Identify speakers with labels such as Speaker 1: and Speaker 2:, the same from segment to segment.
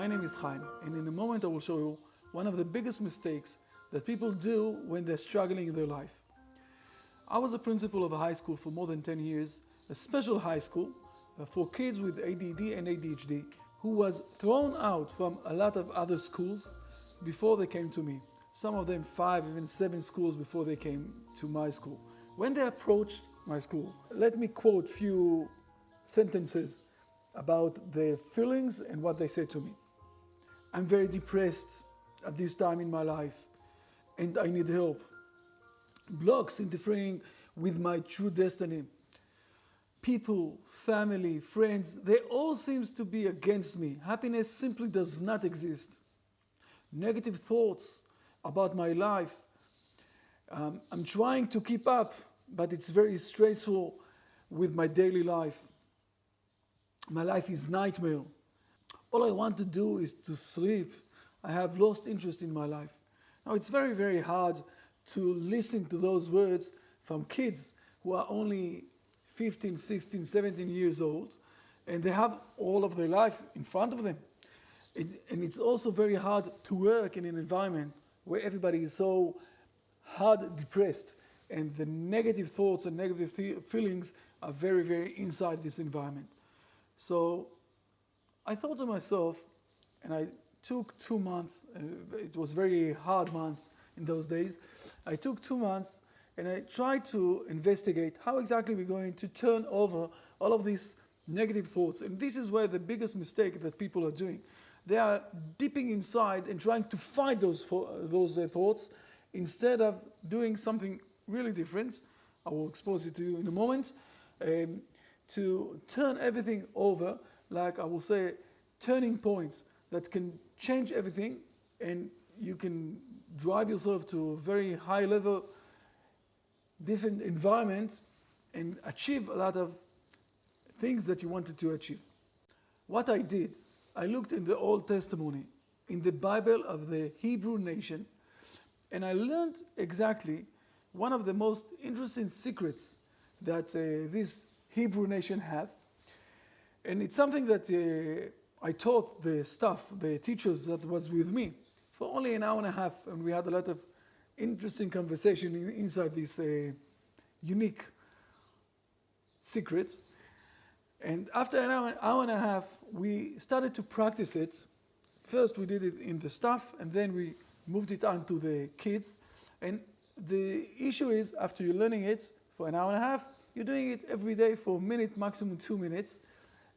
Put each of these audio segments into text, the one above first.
Speaker 1: My name is Chaim, and in a moment I will show you one of the biggest mistakes that people do when they're struggling in their life. I was a principal of a high school for more than 10 years, a special high school for kids with ADD and ADHD, who was thrown out from a lot of other schools before they came to me. Some of them 5, even 7 schools before they came to my school. When they approached my school, let me quote few sentences about their feelings and what they said to me. I'm very depressed at this time in my life and I need help. Blocks interfering with my true destiny. People, family, friends, they all seem to be against me. Happiness simply does not exist. Negative thoughts about my life. I'm trying to keep up, but it's very stressful with my daily life. My life is nightmare. All I want to do is to sleep. I have lost interest in my life. Now it's very, very hard to listen to those words from kids who are only 15, 16, 17 years old, and they have all of their life in front of them. And it's also very hard to work in an environment where everybody is so hard depressed, and the negative thoughts and negative feelings are very, very inside this environment. So I thought to myself, and I took 2 months, it was very hard months in those days. I took 2 months and I tried to investigate how exactly we're going to turn over all of these negative thoughts. And this is where the biggest mistake that people are doing. They are dipping inside and trying to fight those thoughts instead of doing something really different. I will expose it to you in a moment. To turn everything over, like I will say, turning points that can change everything, and you can drive yourself to a very high level, different environment, and achieve a lot of things that you wanted to achieve. What I did, I looked in the Old Testament, in the Bible of the Hebrew nation, and I learned exactly one of the most interesting secrets that this Hebrew nation have. And it's something that I taught the staff, the teachers that was with me, for only an hour and a half, and we had a lot of interesting conversation inside this unique secret. And after an hour and a half, we started to practice it. First, we did it in the staff, and then we moved it on to the kids. And the issue is, after you're learning it for an hour and a half, you're doing it every day for a minute, maximum 2 minutes.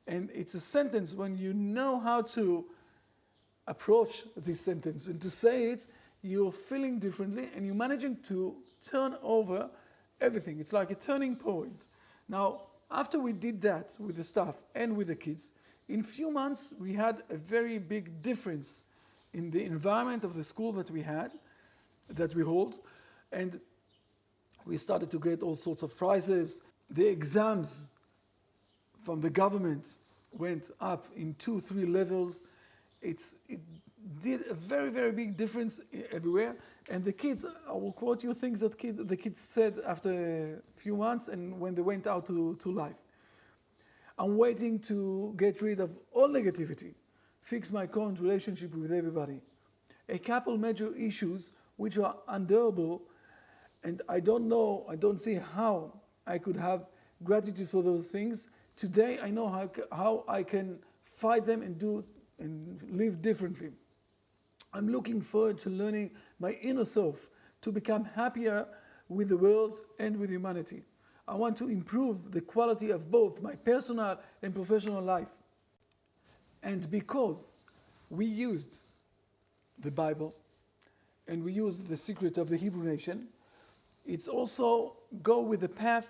Speaker 1: And it's a sentence when you know how to approach this sentence and to say it, you're feeling differently and you're managing to turn over everything. It's like a turning point. Now, after we did that with the staff and with the kids, in few months we had a very big difference in the environment of the school that we had, that we hold, and we started to get all sorts of prizes. The exams from the government went up in 2-3 levels. It did a very, very big difference everywhere. And the kids, I will quote you things that the kids said after a few months and when they went out to life. I'm waiting to get rid of all negativity, fix my current relationship with everybody. A couple major issues which are unbearable, and I don't see how I could have gratitude for those things. Today I know how I can fight them and do and live differently. I'm looking forward to learning my inner self to become happier with the world and with humanity. I want to improve the quality of both my personal and professional life. And because we used the Bible and we used the secret of the Hebrew nation, it's also go with the path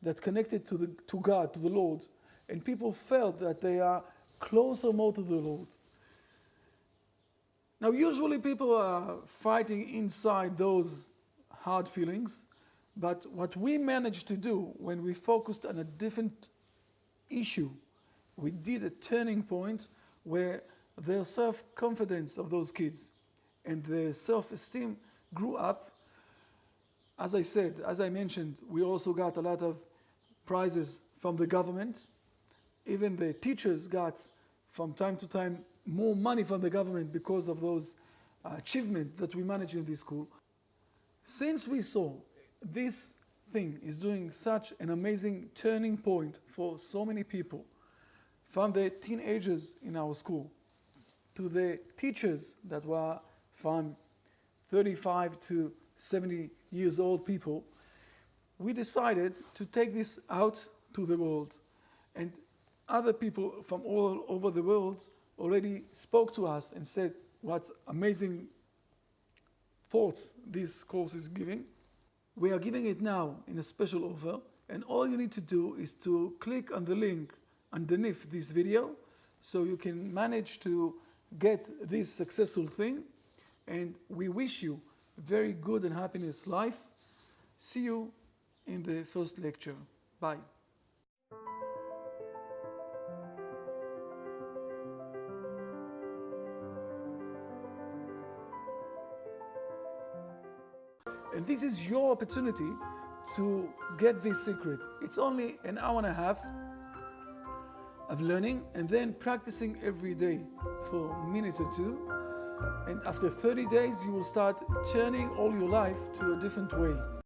Speaker 1: that's connected to God, to the Lord. And people felt that they are closer more to the Lord. Now, usually people are fighting inside those hard feelings, but what we managed to do when we focused on a different issue, we did a turning point where their self-confidence of those kids and their self-esteem grew up. As I said, as I mentioned, we also got a lot of prizes from the government. Even the teachers got from time to time more money from the government because of those achievements that we manage in this school. Since we saw this thing is doing such an amazing turning point for so many people, from the teenagers in our school to the teachers that were from 35 to 70 years old people, we decided to take this out to the world. And other people from all over the world already spoke to us and said what amazing thoughts this course is giving. We are giving it now in a special offer, and all you need to do is to click on the link underneath this video so you can manage to get this successful thing. And we wish you a very good and happiness life. See you in the first lecture. Bye. And this is your opportunity to get this secret. It's only an hour and a half of learning and then practicing every day for a minute or two. And after 30 days, you will start turning all your life to a different way.